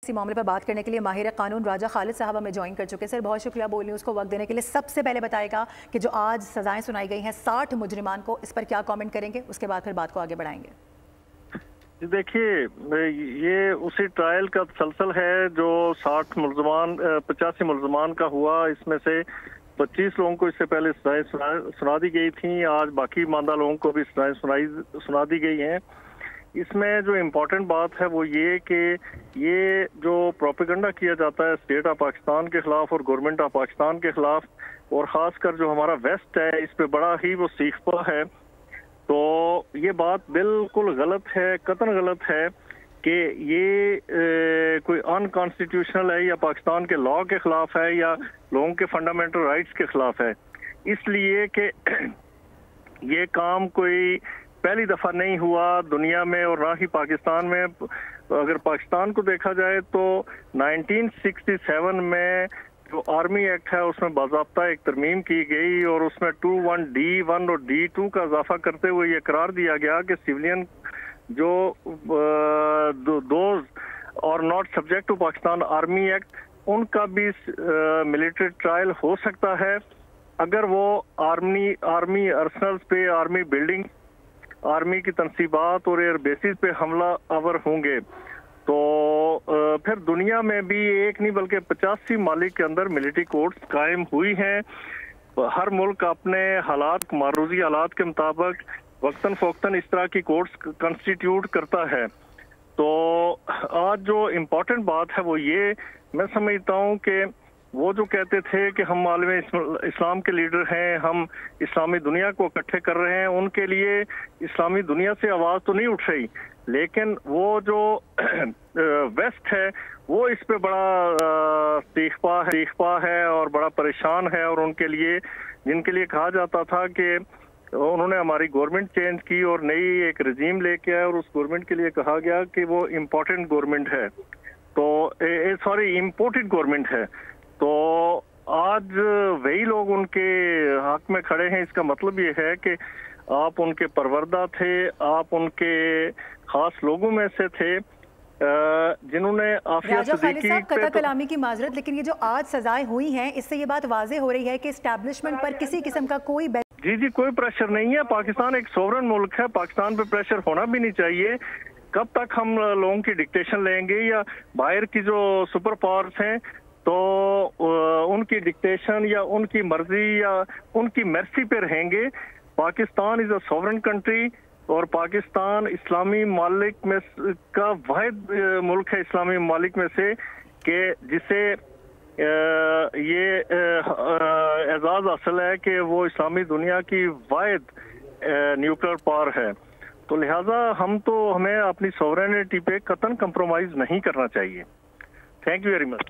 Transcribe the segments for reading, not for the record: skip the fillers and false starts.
इसी मामले पर बात करने के लिए माहिर कानून राजा खालिद साहब हमें ज्वाइन कर चुके हैं। सर बहुत शुक्रिया बोल न्यूज़ को वक्त देने के लिए। सबसे पहले बताएगा कि जो आज सजाएं सुनाई गई हैं 60 मुजरिमान को, इस पर क्या कमेंट करेंगे, उसके बाद फिर बात को आगे बढ़ाएंगे। देखिए, ये उसी ट्रायल का तसलसल है जो 85 मुलजमान का हुआ। इसमें से 25 लोगों को इससे पहले सजाएं सुना दी गई थी। आज बाकी मानदा लोगों को भी सजाएं सुना दी गई हैं। इसमें जो इम्पोर्टेंट बात है वो ये कि ये जो प्रोपेगेंडा किया जाता है स्टेट ऑफ पाकिस्तान के खिलाफ और गवर्नमेंट ऑफ पाकिस्तान के खिलाफ, और ख़ासकर जो हमारा वेस्ट है, इस पे बड़ा ही वो सीखता है। तो ये बात बिल्कुल गलत है, कतन गलत है कि ये कोई अनकॉन्स्टिट्यूशनल है या पाकिस्तान के लॉ के खिलाफ है या लोगों के फंडामेंटल राइट्स के खिलाफ है। इसलिए कि ये काम कोई पहली दफा नहीं हुआ दुनिया में और ना ही पाकिस्तान में। अगर पाकिस्तान को देखा जाए तो 1967 में जो आर्मी एक्ट है उसमें बाज़ाब्ता एक तरमीम की गई और उसमें 21D1 और D2 का इजाफा करते हुए ये करार दिया गया कि सिविलियन जो दोज और not subject to Pakistan army act, उनका भी मिलिट्री ट्रायल हो सकता है अगर वो आर्मी अर्सनल्स पे, आर्मी बिल्डिंग, आर्मी की तनसीबात और एयर बेसिस पे हमला आवर होंगे। तो फिर दुनिया में भी एक नहीं बल्कि 85 मालिक के अंदर मिलिट्री कोर्ट्स कायम हुई हैं। हर मुल्क अपने हालात, मारूजी हालात के मुताबिक वक्तन फ़ौक्तन इस तरह की कोर्ट्स कंस्टिट्यूट करता है। तो आज जो इम्पोर्टेंट बात है वो ये मैं समझता हूँ कि वो जो कहते थे कि हम आलम इस्लाम के लीडर हैं, हम इस्लामी दुनिया को इकट्ठे कर रहे हैं, उनके लिए इस्लामी दुनिया से आवाज़ तो नहीं उठ रही, लेकिन वो जो वेस्ट है वो इस पे बड़ा सीखपा है और बड़ा परेशान है। और उनके लिए, जिनके लिए कहा जाता था कि उन्होंने हमारी गवर्नमेंट चेंज की और नई एक रजीम लेके आए और उस गवर्नमेंट के लिए कहा गया कि वो इम्पोर्टेंट गवर्नमेंट है, तो इम्पोर्टेंट गवर्नमेंट है। तो आज वही लोग उनके हक में खड़े हैं। इसका मतलब ये है कि आप उनके परवरदा थे, आप उनके खास लोगों में से थे जिन्होंने आफिया सिद्दीकी कता कलामी की माजरत, लेकिन ये जो आज सजाएं हुई हैं इससे ये बात वाज़ेह हो रही है कि एस्टैब्लिशमेंट पर किसी किस्म का कोई जी कोई प्रेशर नहीं है। पाकिस्तान एक सोवरन मुल्क है, पाकिस्तान पे प्रेशर होना भी नहीं चाहिए। कब तक हम लोगों की डिक्टेशन लेंगे या बाहर की जो सुपर पावर्स हैं तो उनकी डिक्टेशन या उनकी मर्जी या उनकी मर्जी पे रहेंगे। Pakistan is a sovereign country और पाकिस्तान इस्लामी मालिक में का वाहिद मुल्क है, इस्लामी मालिक में से कि जिसे ये एजाज हासिल है कि वो इस्लामी दुनिया की वाहिद न्यूक्लियर पावर है। तो लिहाजा हमें अपनी सॉवरेनिटी पे कतन कंप्रोमाइज नहीं करना चाहिए। Thank you very much.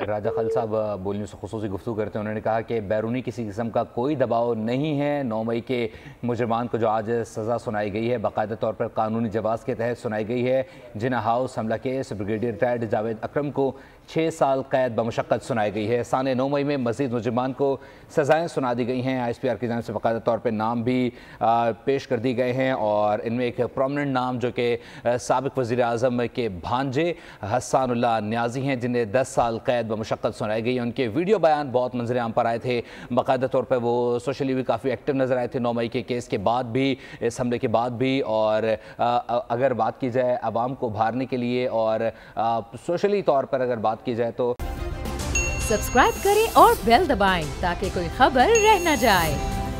Raja Khalid साहब बोल न्यूज़ से खुसूसी गुफ्तगू करते हैं। उन्होंने कहा कि बैरूनी किसी किस्म का कोई दबाव नहीं है। 9 मई के मुजरमान को जो आज सज़ा सुनाई गई है बाकायदा तौर पर कानूनी जवाज़ के तहत सुनाई गई है। जिना हाउस हमला केस ब्रिगेडियर रिटायर्ड जावेद अकरम को 6 साल कैद बमुशक्कत सुनाई गई है। साने 9 मई में मज़ीद मुजरमान को सज़ाएँ सुना दी गई हैं। ISPR की जानिब से बाकायदा तौर पर नाम भी पेश कर दिए गए हैं और इनमें एक प्रोमिनेंट नाम जो कि साबिक़ वज़ीर आज़म के भांजे हसानुल्लाह न्याजी हैं, जिन्हें 10 साल कैद बमुशक्कत सुनाई गई। उनके वीडियो बयान बहुत मंजर आम पर आए थे। बाकायदा तौर पर वो सोशली भी काफ़ी एक्टिव नज़र आए थे 9 मई के केस के बाद भी, इस हमले के बाद भी। और अगर बात की जाए आवाम को उभारने के लिए और सोशली तौर पर अगर बात की जाए तो सब्सक्राइब करें और बेल दबाएं ताकि कोई खबर रह न जाए।